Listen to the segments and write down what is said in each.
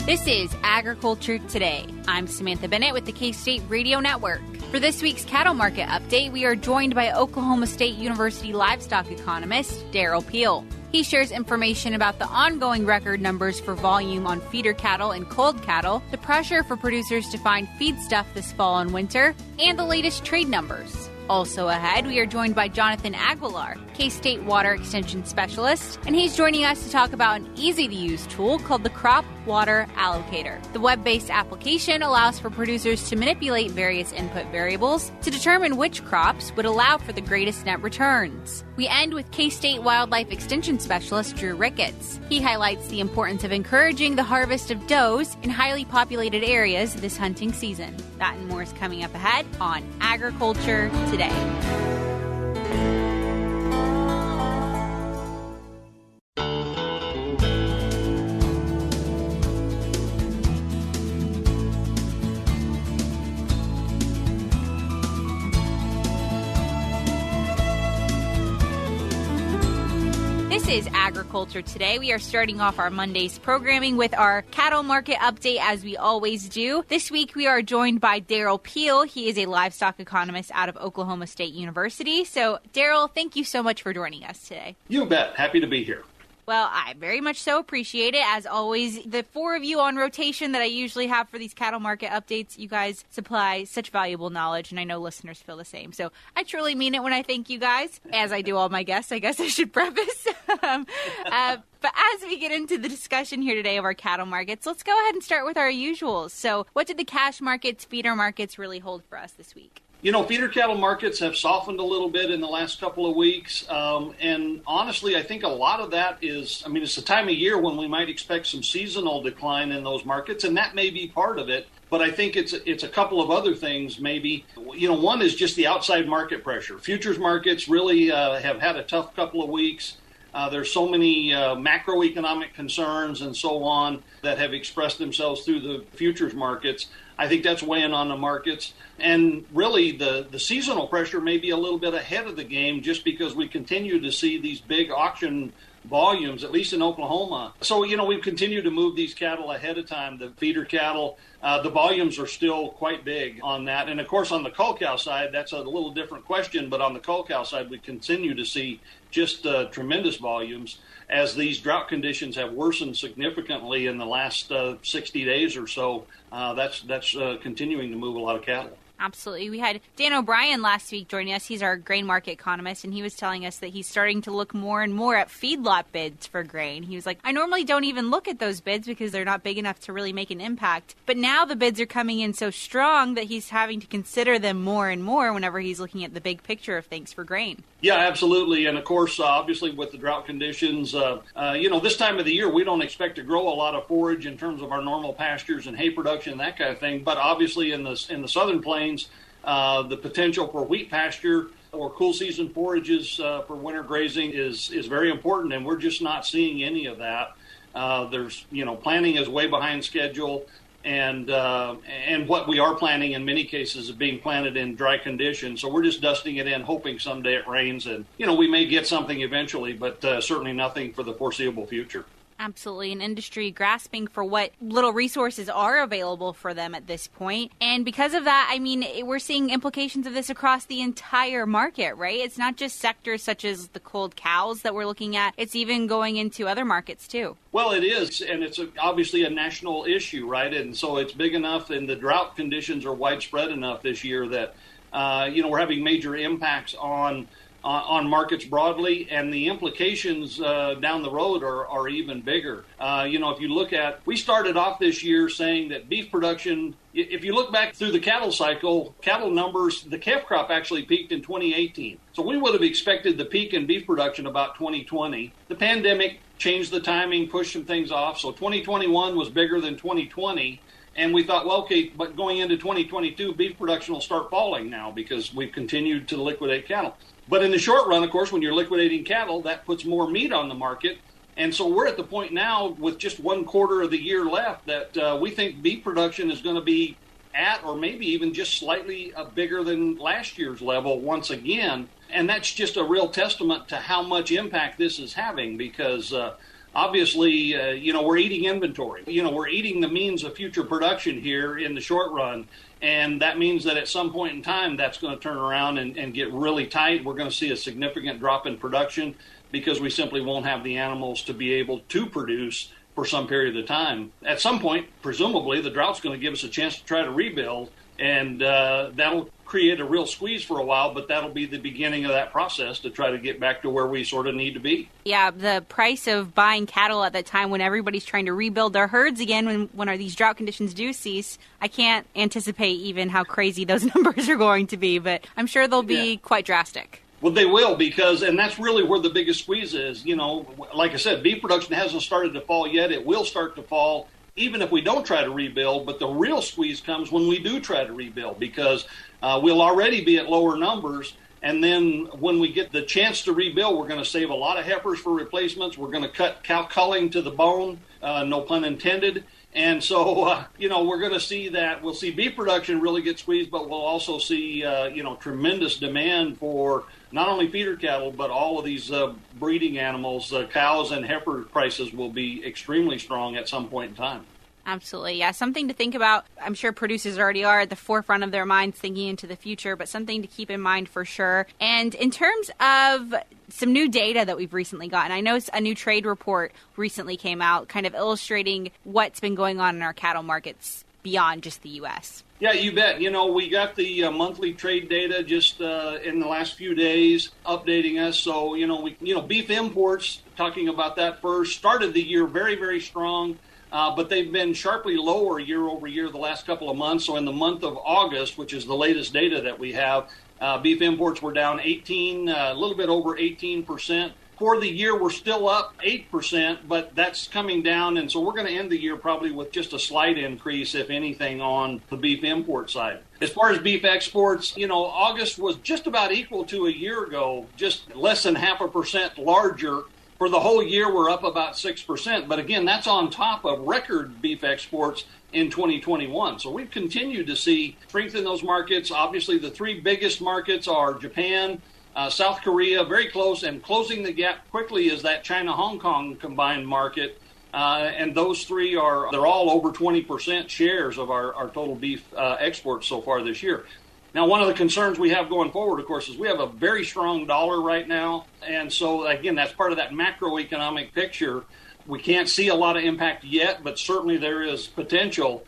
This is Agriculture Today. I'm Samantha Bennett with the K-State Radio Network. For this week's cattle market update, we are joined by Oklahoma State University livestock economist Derrell Peel. He shares information about the ongoing record numbers for volume on feeder cattle and culled cattle, the pressure for producers to find feedstuff this fall and winter, and the latest trade numbers. Also ahead, we are joined by Jonathan Aguilar, K-State Water Extension Specialist, and he's joining us to talk about an easy-to-use tool called the Crop Water Allocator. The web-based application allows for producers to manipulate various input variables to determine which crops would allow for the greatest net returns. We end with K-State Wildlife Extension Specialist Drew Ricketts. He highlights the importance of encouraging the harvest of does in highly populated areas this hunting season. That and more is coming up ahead on Agriculture Today. This is Agriculture Today. We are starting off our Monday's programming with our cattle market update as we always do. This week we are joined by Derrell Peel. He is a livestock economist out of Oklahoma State University. So, Derrell, thank you so much for joining us today. You bet. Happy to be here. Well, I very much so appreciate it. As always, the four of you on rotation that I usually have for these cattle market updates, you guys supply such valuable knowledge, and I know listeners feel the same. So I truly mean it when I thank you guys, as I do all my guests. I guess I should preface. But as we get into the discussion here today of our cattle markets, let's go ahead and start with our usuals. So what did the cash markets, feeder markets really hold for us this week? You know, feeder cattle markets have softened a little bit in the last couple of weeks. And honestly, I think a lot of that is, it's the time of year when we might expect some seasonal decline in those markets, and that may be part of it. But I think it's a couple of other things maybe. You know, one is just the outside market pressure. Futures markets really have had a tough couple of weeks. There's so many macroeconomic concerns and so on that have expressed themselves through the futures markets. I think that's weighing on the markets. And really, the seasonal pressure may be a little bit ahead of the game just because we continue to see these big auction volumes, at least in Oklahoma. So, you know, we've continued to move these cattle ahead of time, the feeder cattle. The volumes are still quite big on that. And, of course, on the cull cow side, that's a little different question. But on the cull cow side, we continue to see just tremendous volumes as these drought conditions have worsened significantly in the last 60 days or so. That's continuing to move a lot of cattle. Absolutely. We had Dan O'Brien last week joining us. He's our grain market economist, and he was telling us that he's starting to look more and more at feedlot bids for grain. He was like, I normally don't even look at those bids because they're not big enough to really make an impact. But now the bids are coming in so strong that he's having to consider them more and more whenever he's looking at the big picture of things for grain. Yeah, absolutely. And, of course, obviously with the drought conditions, this time of the year, we don't expect to grow a lot of forage in terms of our normal pastures and hay production, that kind of thing. But obviously in the southern plains, the potential for wheat pasture or cool season forages for winter grazing is very important, and we're just not seeing any of that. Planting is way behind schedule, and what we are planting in many cases is being planted in dry conditions. So we're just dusting it in, hoping someday it rains, and we may get something eventually, but certainly nothing for the foreseeable future. Absolutely. An industry grasping for what little resources are available for them at this point. And because of that, we're seeing implications of this across the entire market, right? It's not just sectors such as the culled cows that we're looking at. It's even going into other markets, too. Well, it is, and it's obviously a national issue, right? And so it's big enough, and the drought conditions are widespread enough this year that, we're having major impacts on markets broadly, and the implications down the road are even bigger. If you look at, we started off this year saying that beef production, if you look back through the cattle cycle, cattle numbers, the calf crop actually peaked in 2018. So we would have expected the peak in beef production about 2020. The pandemic changed the timing, pushed some things off. So 2021 was bigger than 2020. And we thought, well, okay, but going into 2022, beef production will start falling now because we've continued to liquidate cattle. But in the short run, of course, when you're liquidating cattle, that puts more meat on the market. And so we're at the point now with just 1/4 of the year left that we think beef production is going to be at or maybe even just slightly bigger than last year's level once again. And that's just a real testament to how much impact this is having because obviously, we're eating inventory. We're eating the means of future production here in the short run. And that means that at some point in time, that's going to turn around and get really tight. We're going to see a significant drop in production because we simply won't have the animals to be able to produce for some period of time. At some point, presumably, the drought's going to give us a chance to try to rebuild, and that'll create a real squeeze for a while, but that'll be the beginning of that process to try to get back to where we sort of need to be. Yeah, the price of buying cattle at that time when everybody's trying to rebuild their herds again, when these drought conditions do cease, I can't anticipate even how crazy those numbers are going to be, but I'm sure they'll be quite drastic. Well, they will, and that's really where the biggest squeeze is. Like I said, beef production hasn't started to fall yet. It will start to fall even if we don't try to rebuild, but the real squeeze comes when we do try to rebuild, because we'll already be at lower numbers. And then when we get the chance to rebuild, we're going to save a lot of heifers for replacements. We're going to cut cow culling to the bone, no pun intended. And so, we're going to see that. We'll see beef production really get squeezed, but we'll also see, tremendous demand for not only feeder cattle, but all of these breeding animals. Cows and heifer prices will be extremely strong at some point in time. Absolutely. Yeah, something to think about. I'm sure producers already are at the forefront of their minds thinking into the future, but something to keep in mind for sure. And in terms of some new data that we've recently gotten, I know a new trade report recently came out kind of illustrating what's been going on in our cattle markets beyond just the U.S. Yeah, you bet. We got the monthly trade data just in the last few days updating us. So, beef imports, talking about that first, started the year very, very strong. But they've been sharply lower year over year the last couple of months. So in the month of August, which is the latest data that we have, beef imports were down a little bit over 18%. For the year, we're still up 8%, but that's coming down. And so we're going to end the year probably with just a slight increase, if anything, on the beef import side. As far as beef exports, August was just about equal to a year ago, just less than 0.5% larger. For the whole year, we're up about 6%. But again, that's on top of record beef exports in 2021. So we've continued to see strength in those markets. Obviously, the three biggest markets are Japan, South Korea, very close, and closing the gap quickly is that China-Hong Kong combined market. And those three they're all over 20% shares of our total beef exports so far this year. Now, one of the concerns we have going forward, of course, is we have a very strong dollar right now. And so, again, that's part of that macroeconomic picture. We can't see a lot of impact yet, but certainly there is potential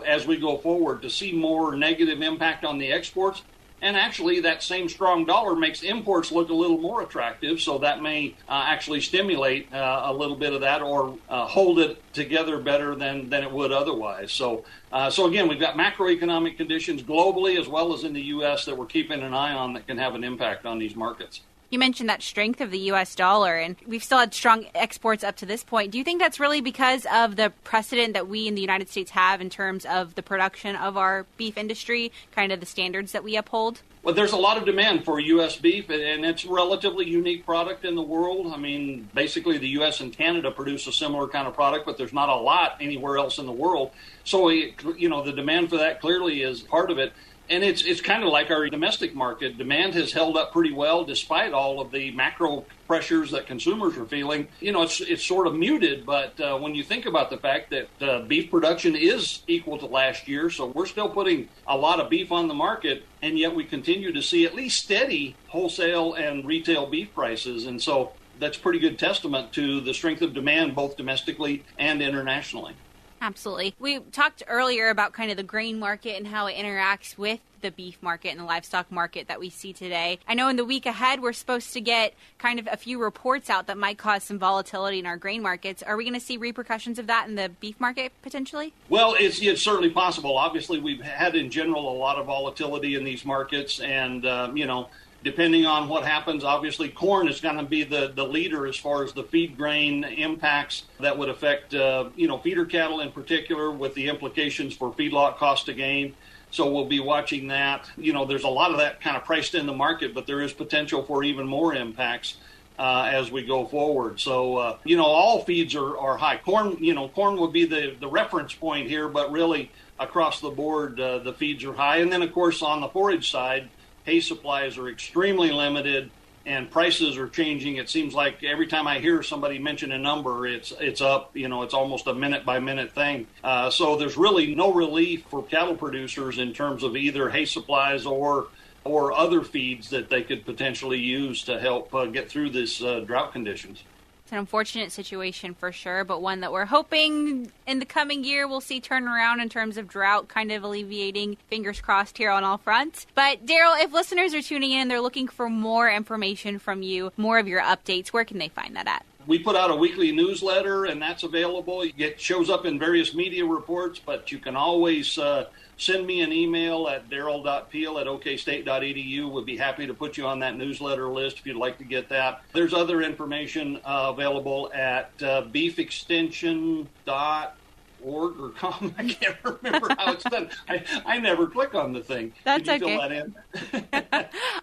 as we go forward to see more negative impact on the exports. And actually, that same strong dollar makes imports look a little more attractive, so that may actually stimulate a little bit of that or hold it together better than it would otherwise. So again, we've got macroeconomic conditions globally as well as in the U.S. that we're keeping an eye on that can have an impact on these markets. You mentioned that strength of the U.S. dollar, and we've still had strong exports up to this point. Do you think that's really because of the precedent that we in the United States have in terms of the production of our beef industry, kind of the standards that we uphold? Well, there's a lot of demand for U.S. beef, and it's a relatively unique product in the world. I mean, basically the U.S. and Canada produce a similar kind of product, but there's not a lot anywhere else in the world. So, the demand for that clearly is part of it. And it's kind of like our domestic market. Demand has held up pretty well despite all of the macro pressures that consumers are feeling. It's sort of muted, but when you think about the fact that beef production is equal to last year, so we're still putting a lot of beef on the market, and yet we continue to see at least steady wholesale and retail beef prices. And so that's pretty good testament to the strength of demand both domestically and internationally. Absolutely. We talked earlier about kind of the grain market and how it interacts with the beef market and the livestock market that we see today. I know in the week ahead, we're supposed to get kind of a few reports out that might cause some volatility in our grain markets. Are we going to see repercussions of that in the beef market potentially? Well, it's certainly possible. Obviously, we've had in general a lot of volatility in these markets, and, depending on what happens, obviously corn is going to be the leader as far as the feed grain impacts that would affect, feeder cattle in particular with the implications for feedlot cost of gain. So we'll be watching that. There's a lot of that kind of priced in the market, but there is potential for even more impacts as we go forward. So, all feeds are high. Corn would be the reference point here, but really across the board, the feeds are high. And then, of course, on the forage side, hay supplies are extremely limited, and prices are changing. It seems like every time I hear somebody mention a number, it's up. It's almost a minute-by-minute thing. So there's really no relief for cattle producers in terms of either hay supplies or other feeds that they could potentially use to help get through this drought conditions. It's an unfortunate situation for sure, but one that we're hoping in the coming year we'll see turn around in terms of drought kind of alleviating. Fingers crossed here on all fronts. But Derrell, if listeners are tuning in, they're looking for more information from you, more of your updates, where can they find that at? We put out a weekly newsletter, and that's available. It shows up in various media reports, but you can always send me an email at derrell.peel@okstate.edu. We'd be happy to put you on that newsletter list if you'd like to get that. There's other information available at beefextension.org or com. I can't remember how it's done. I never click on the thing. That's Can you okay. fill that in?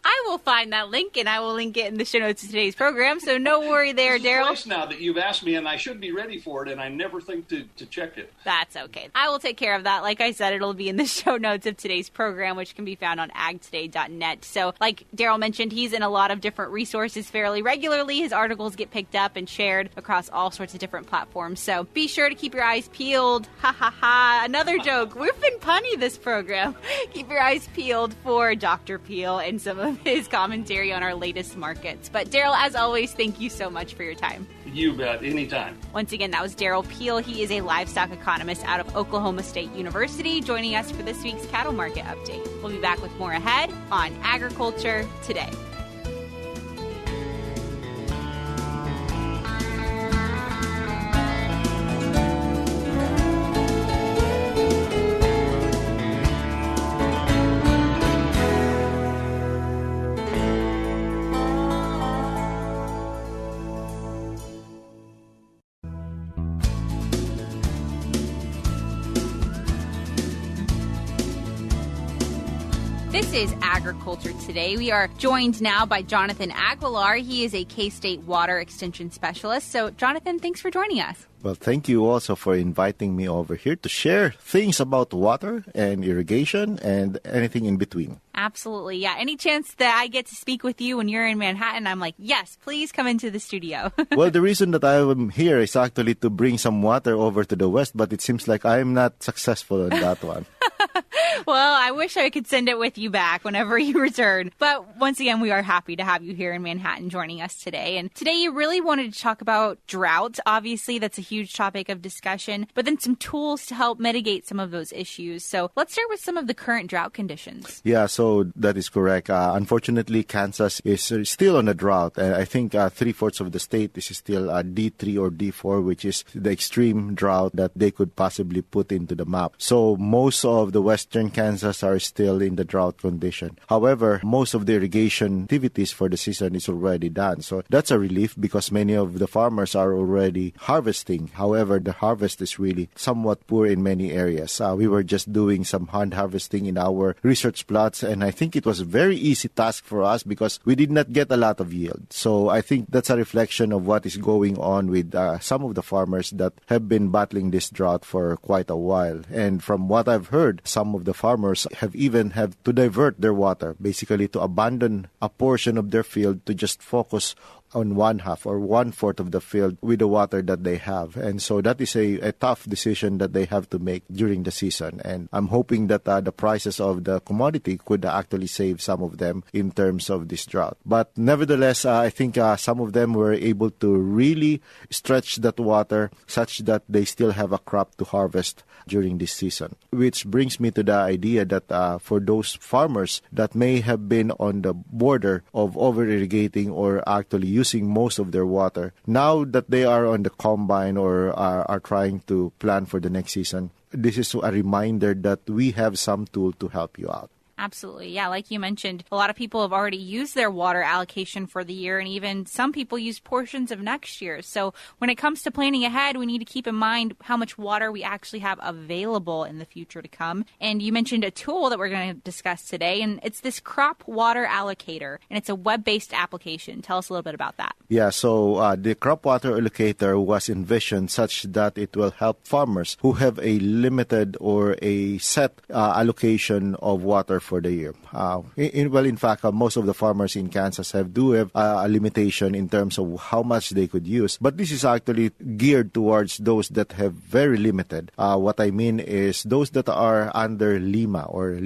I will find that link, and I will link it in the show notes of today's program, so no worry there, Derrell. Twice now that you've asked me, and I should be ready for it, and I never think to check it. That's okay. I will take care of that. Like I said, it'll be in the show notes of today's program, which can be found on agtoday.net. So like Derrell mentioned, he's in a lot of different resources fairly regularly. His articles get picked up and shared across all sorts of different platforms. So be sure to keep your eyes peeled. Ha ha ha. Another joke. We've been punny this program. Keep your eyes peeled for Dr. Peel and some of his commentary on our latest markets. But Derrell, as always, thank you so much for your time. You bet. Anytime. Once again, that was Derrell Peel. He is a livestock economist out of Oklahoma State University, joining us for this week's cattle market update. We'll be back with more ahead on Agriculture Today. This is Agriculture Today. We are joined now by Jonathan Aguilar. He is a K-State Water Extension Specialist. So, Jonathan, thanks for joining us. Well, thank you also for inviting me over here to share things about water and irrigation and anything in between. Absolutely. Yeah. Any chance that I get to speak with you when you're in Manhattan, I'm like, yes, please come into the studio. Well, the reason that I am here is actually to bring some water over to the west, but it seems like I am not successful in that one. Well, I wish I could send it with you back whenever you return. But once again, we are happy to have you here in Manhattan joining us today. And today you really wanted to talk about drought. Obviously, that's a huge topic of discussion, but then some tools to help mitigate some of those issues. So let's start with some of the current drought conditions. Yeah, so that is correct. Unfortunately, Kansas is still on a drought. And I think 3/4 of the state is still D3 or D4, which is the extreme drought that they could possibly put into the map. So most of the western Kansas are still in the drought condition. However, most of the irrigation activities for the season is already done. So that's a relief because many of the farmers are already harvesting. However, the harvest is really somewhat poor in many areas. We were just doing some hand harvesting in our research plots, and I think it was a very easy task for us because we did not get a lot of yield. So I think that's a reflection of what is going on with some of the farmers that have been battling this drought for quite a while. And from what I've heard, some of the farmers have to divert their water, basically to abandon a portion of their field to just focus on 1/2 or 1/4 of the field with the water that they have. And so that is a tough decision that they have to make during the season. And I'm hoping that the prices of the commodity could actually save some of them in terms of this drought. But nevertheless, I think some of them were able to really stretch that water such that they still have a crop to harvest during this season. Which brings me to the idea that for those farmers that may have been on the border of over-irrigating or actually using most of their water, now that they are on the combine or are trying to plan for the next season, this is a reminder that we have some tool to help you out. Absolutely. Yeah, like you mentioned, a lot of people have already used their water allocation for the year, and even some people use portions of next year. So when it comes to planning ahead, we need to keep in mind how much water we actually have available in the future to come. And you mentioned a tool that we're going to discuss today, and it's this Crop Water Allocator, and it's a web-based application. Tell us a little bit about that. Yeah, so the Crop Water Allocator was envisioned such that it will help farmers who have a limited or a set allocation of water for the year. In fact, most of the farmers in Kansas do have a limitation in terms of how much they could use. But this is actually geared towards those that have very limited. What I mean is those that are under LEMA or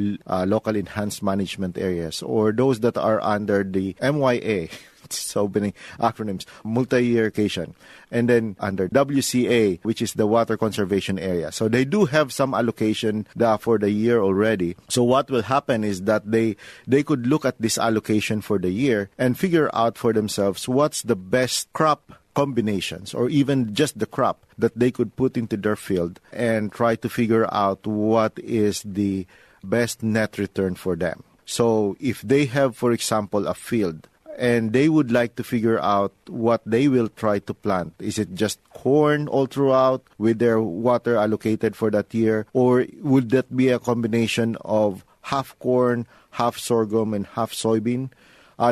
Local Enhanced Management Areas, or those that are under the MYA. So many acronyms, multi-year allocation, and then under WCA, which is the water conservation area. So they do have some allocation for the year already. So what will happen is that they could look at this allocation for the year and figure out for themselves what's the best crop combinations, or even just the crop that they could put into their field, and try to figure out what is the best net return for them. So if they have, for example, a field, and they would like to figure out what they will try to plant. Is it just corn all throughout with their water allocated for that year? Or would that be a combination of half corn, half sorghum, and half soybean?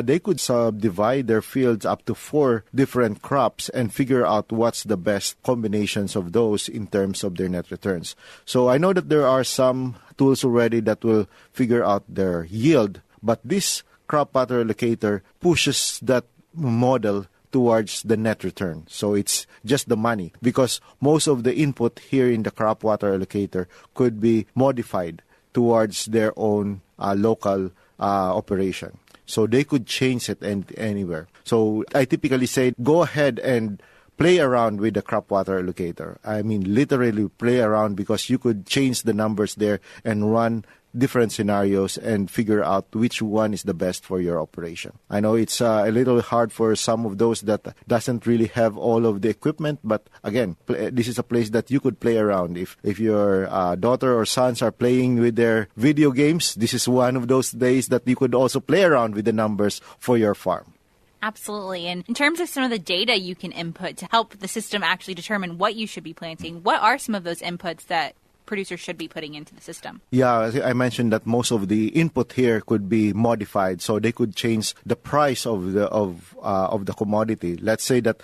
They could subdivide their fields up to 4 different crops and figure out what's the best combinations of those in terms of their net returns. So I know that there are some tools already that will figure out their yield, but this Crop Water Allocator pushes that model towards the net return. So it's just the money, because most of the input here in the Crop Water Allocator could be modified towards their own local operation. So they could change it anywhere. So I typically say, go ahead and play around with the Crop Water Allocator. I mean, literally play around, because you could change the numbers there and run different scenarios and figure out which one is the best for your operation. I know it's a little hard for some of those that doesn't really have all of the equipment, but again, this is a place that you could play around. If your daughter or sons are playing with their video games, this is one of those days that you could also play around with the numbers for your farm. Absolutely. And in terms of some of the data you can input to help the system actually determine what you should be planting, what are some of those inputs that producers should be putting into the system? Yeah, I mentioned that most of the input here could be modified, so they could change the price of the commodity. Let's say that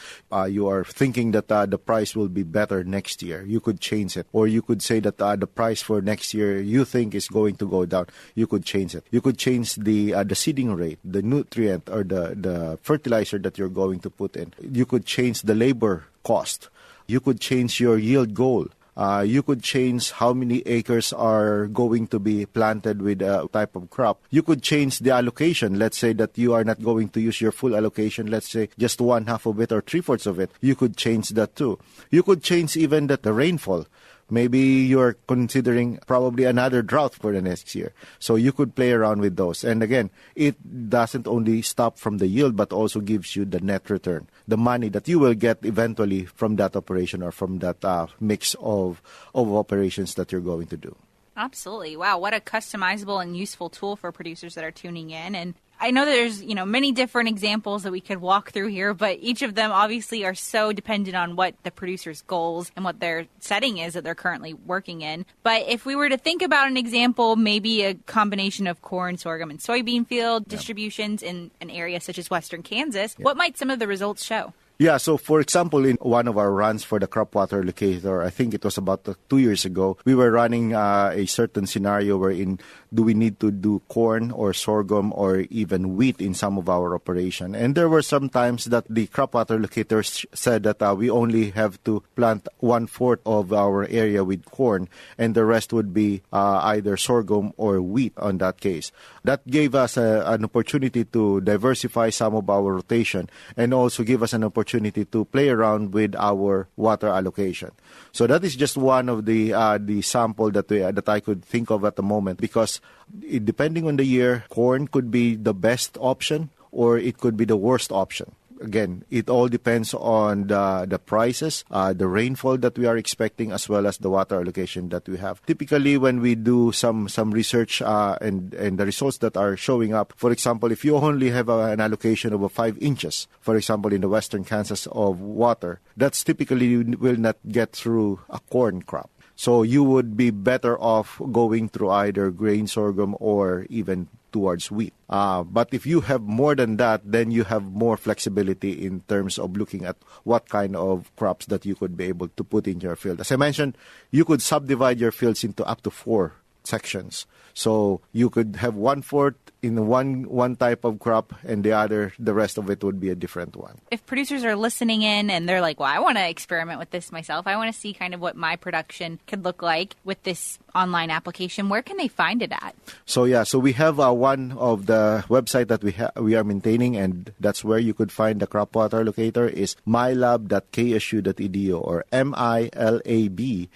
you are thinking that the price will be better next year. You could change it, or you could say that the price for next year you think is going to go down. You could change it. You could change the seeding rate, the nutrient or the fertilizer that you're going to put in. You could change the labor cost. You could change your yield goal. You could change how many acres are going to be planted with a type of crop. You could change the allocation. Let's say that you are not going to use your full allocation. Let's say just 1/2 of it or 3/4 of it. You could change that too. You could change even the rainfall. Maybe you're considering probably another drought for the next year. So you could play around with those. And again, it doesn't only stop from the yield, but also gives you the net return, the money that you will get eventually from that operation or from that mix of operations that you're going to do. Absolutely. Wow, what a customizable and useful tool for producers that are tuning in. And I know there's, many different examples that we could walk through here, but each of them obviously are so dependent on what the producer's goals and what their setting is that they're currently working in. But if we were to think about an example, maybe a combination of corn, sorghum, and soybean field distributions in an area such as western Kansas, what might some of the results show? Yeah, so for example, in one of our runs for the Crop Water Allocator, I think it was about 2 years ago, we were running a certain scenario wherein do we need to do corn or sorghum or even wheat in some of our operation. And there were some times that the Crop Water Allocator said that we only have to plant 1/4 of our area with corn and the rest would be either sorghum or wheat on that case. That gave us an opportunity to diversify some of our rotation and also give us an opportunity to play around with our water allocation. So that is just one of the sample that I could think of at the moment, because depending on the year, corn could be the best option or it could be the worst option. Again, it all depends on the prices, the rainfall that we are expecting, as well as the water allocation that we have. Typically, when we do some research and the results that are showing up, for example, if you only have an allocation of 5 inches, for example, in the western Kansas of water, that's typically will not get through a corn crop. So you would be better off going through either grain, sorghum, or even towards wheat. But if you have more than that, then you have more flexibility in terms of looking at what kind of crops that you could be able to put in your field. As I mentioned, you could subdivide your fields into up to 4 sections. So you could have 1/4 in one type of crop, and the rest of it would be a different one. If producers are listening in and they're like, well, I want to experiment with this myself, I want to see kind of what my production could look like with this online application, where can they find it at? So we have one of the website that we are maintaining, and that's where you could find the Crop Water Allocator is mylab.ksu.edu or milab.ksu.edu.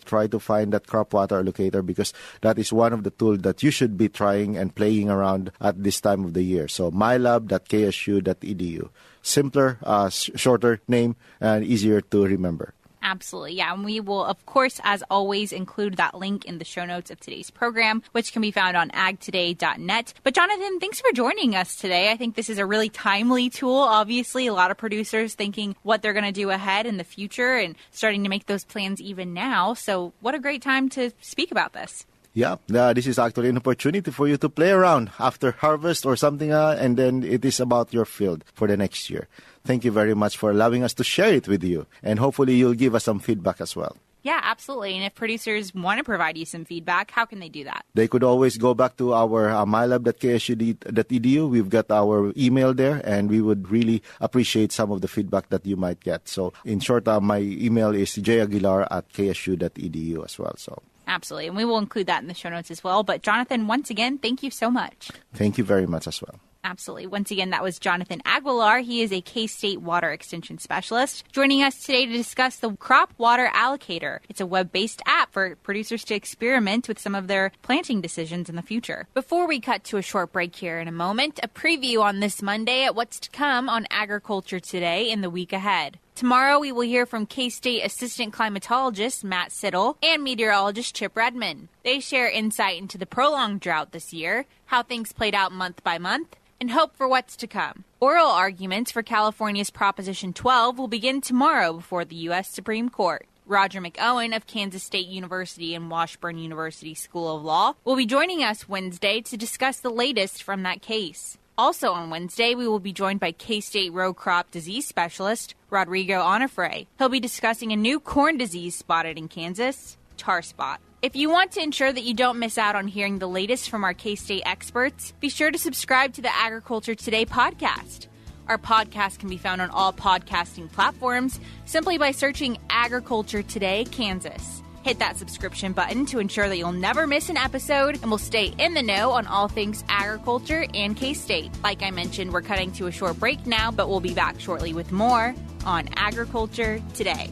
Try to find that Crop Water Allocator because that is one of the tools that you should be trying and playing around at this time of the year. So mylab.ksu.edu. Simpler, shorter name, and easier to remember. Absolutely. Yeah. And we will, of course, as always, include that link in the show notes of today's program, which can be found on agtoday.net. But Jonathan, thanks for joining us today. I think this is a really timely tool. Obviously, a lot of producers thinking what they're going to do ahead in the future and starting to make those plans even now. So what a great time to speak about this. Yeah, this is actually an opportunity for you to play around after harvest or something, and then it is about your field for the next year. Thank you very much for allowing us to share it with you, and hopefully you'll give us some feedback as well. Yeah, absolutely. And if producers want to provide you some feedback, how can they do that? They could always go back to our mylab.ksu.edu. We've got our email there, and we would really appreciate some of the feedback that you might get. So in short, my email is jaguilar@ksu.edu as well. So. Absolutely. And we will include that in the show notes as well. But Jonathan, once again, thank you so much. Thank you very much as well. Absolutely. Once again, that was Jonathan Aguilar. He is a K-State Water Extension Specialist, joining us today to discuss the Crop Water Allocator. It's a web-based app for producers to experiment with some of their planting decisions in the future. Before we cut to a short break here in a moment, a preview on this Monday at what's to come on Agriculture Today in the week ahead. Tomorrow, we will hear from K-State Assistant Climatologist Matt Siddle and meteorologist Chip Redman. They share insight into the prolonged drought this year, how things played out month by month, and hope for what's to come. Oral arguments for California's Proposition 12 will begin tomorrow before the U.S. Supreme Court. Roger McOwen of Kansas State University and Washburn University School of Law will be joining us Wednesday to discuss the latest from that case. Also on Wednesday, we will be joined by K-State row crop disease specialist Rodrigo Onofre. He'll be discussing a new corn disease spotted in Kansas, tar spot. If you want to ensure that you don't miss out on hearing the latest from our K-State experts, be sure to subscribe to the Agriculture Today podcast. Our podcast can be found on all podcasting platforms simply by searching Agriculture Today Kansas. Hit that subscription button to ensure that you'll never miss an episode and will stay in the know on all things agriculture and K-State. Like I mentioned, we're cutting to a short break now, but we'll be back shortly with more on Agriculture Today.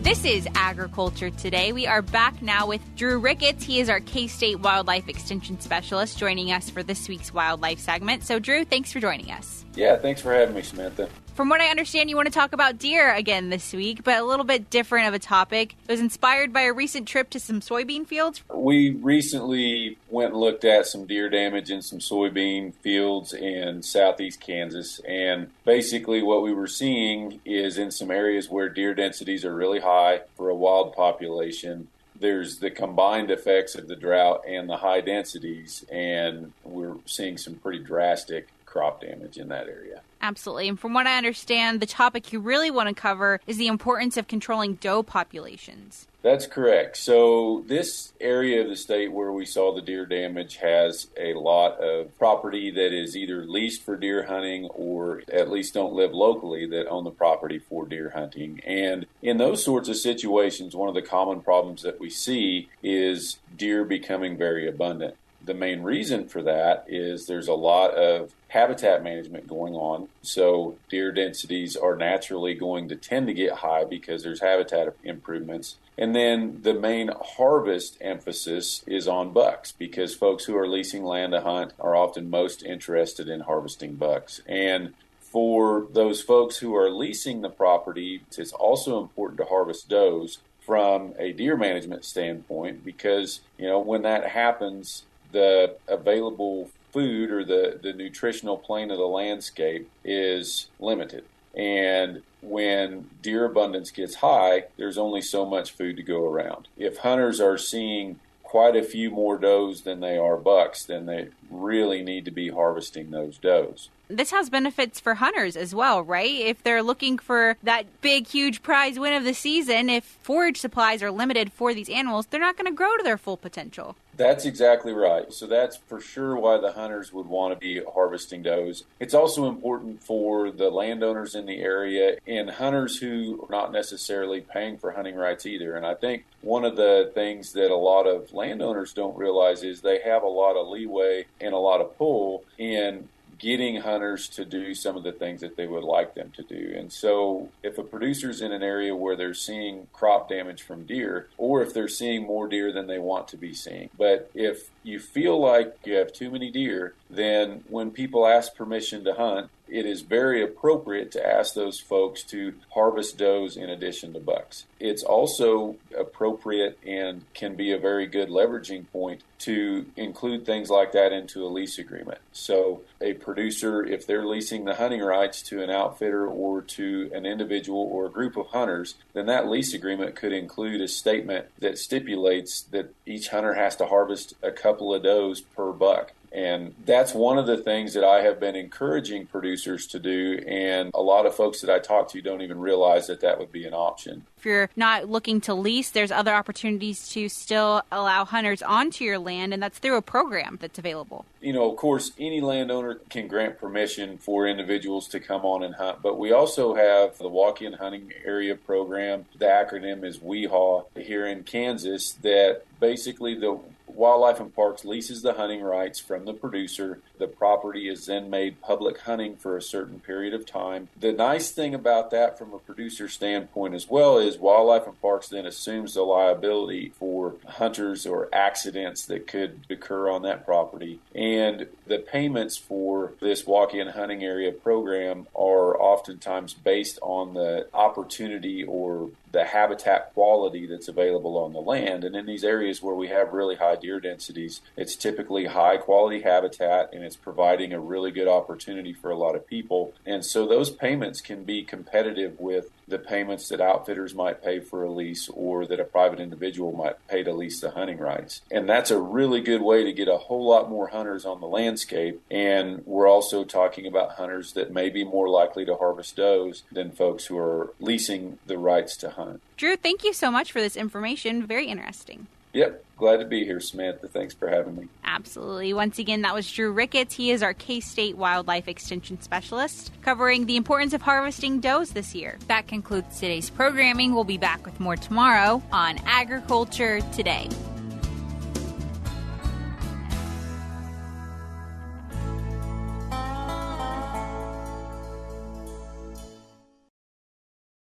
This is Agriculture Today. We are back now with Drew Ricketts. He is our K-State Wildlife Extension Specialist, joining us for this week's wildlife segment. So, Drew, thanks for joining us. Yeah, thanks for having me, Samantha. From what I understand, you want to talk about deer again this week, but a little bit different of a topic. It was inspired by a recent trip to some soybean fields. We recently went and looked at some deer damage in some soybean fields in southeast Kansas. And basically what we were seeing is in some areas where deer densities are really high for a wild population, there's the combined effects of the drought and the high densities, and we're seeing some pretty drastic crop damage in that area. Absolutely. And from what I understand, the topic you really want to cover is the importance of controlling doe populations. That's correct. So this area of the state where we saw the deer damage has a lot of property that is either leased for deer hunting or at least don't live locally that own the property for deer hunting. And in those sorts of situations, one of the common problems that we see is deer becoming very abundant. The main reason for that is there's a lot of habitat management going on. So deer densities are naturally going to tend to get high because there's habitat improvements. And then the main harvest emphasis is on bucks because folks who are leasing land to hunt are often most interested in harvesting bucks. And for those folks who are leasing the property, it's also important to harvest does from a deer management standpoint because, when that happens, the available food or the nutritional plane of the landscape is limited. And when deer abundance gets high, there's only so much food to go around. If hunters are seeing quite a few more does than they are bucks, then they really need to be harvesting those does. This has benefits for hunters as well, right? If they're looking for that big, huge prize win of the season, if forage supplies are limited for these animals, they're not going to grow to their full potential. That's exactly right. So that's for sure why the hunters would want to be harvesting does. It's also important for the landowners in the area and hunters who are not necessarily paying for hunting rights either. And I think one of the things that a lot of landowners don't realize is they have a lot of leeway and a lot of pull in getting hunters to do some of the things that they would like them to do. And so if a producer's in an area where they're seeing crop damage from deer, or if they're seeing more deer than they want to be seeing, but if you feel like you have too many deer, then when people ask permission to hunt, it is very appropriate to ask those folks to harvest does in addition to bucks. It's also appropriate and can be a very good leveraging point to include things like that into a lease agreement. So a producer, if they're leasing the hunting rights to an outfitter or to an individual or a group of hunters, then that lease agreement could include a statement that stipulates that each hunter has to harvest a couple of does per buck. And that's one of the things that I have been encouraging producers to do, and a lot of folks that I talk to don't even realize that that would be an option. If you're not looking to lease, there's other opportunities to still allow hunters onto your land, and that's through a program that's available. You know, of course, any landowner can grant permission for individuals to come on and hunt, but we also have the Walk-In Hunting Area Program. The acronym is WEHAW here in Kansas, that basically the Wildlife and Parks leases the hunting rights from the producer. The property is then made public hunting for a certain period of time. The nice thing about that from a producer standpoint as well is Wildlife and Parks then assumes the liability for hunters or accidents that could occur on that property. And the payments for this walk-in hunting area program are oftentimes based on the opportunity or the habitat quality that's available on the land. And in these areas where we have really high deer densities, it's typically high quality habitat and it's providing a really good opportunity for a lot of people. And so those payments can be competitive with the payments that outfitters might pay for a lease or that a private individual might pay to lease the hunting rights. And that's a really good way to get a whole lot more hunters on the landscape. And we're also talking about hunters that may be more likely to harvest does than folks who are leasing the rights to hunt. Drew, thank you so much for this information. Very interesting. Yep. Glad to be here, Samantha. Thanks for having me. Absolutely. Once again, that was Drew Ricketts. He is our K-State Wildlife Extension Specialist, covering the importance of harvesting does this year. That concludes today's programming. We'll be back with more tomorrow on Agriculture Today.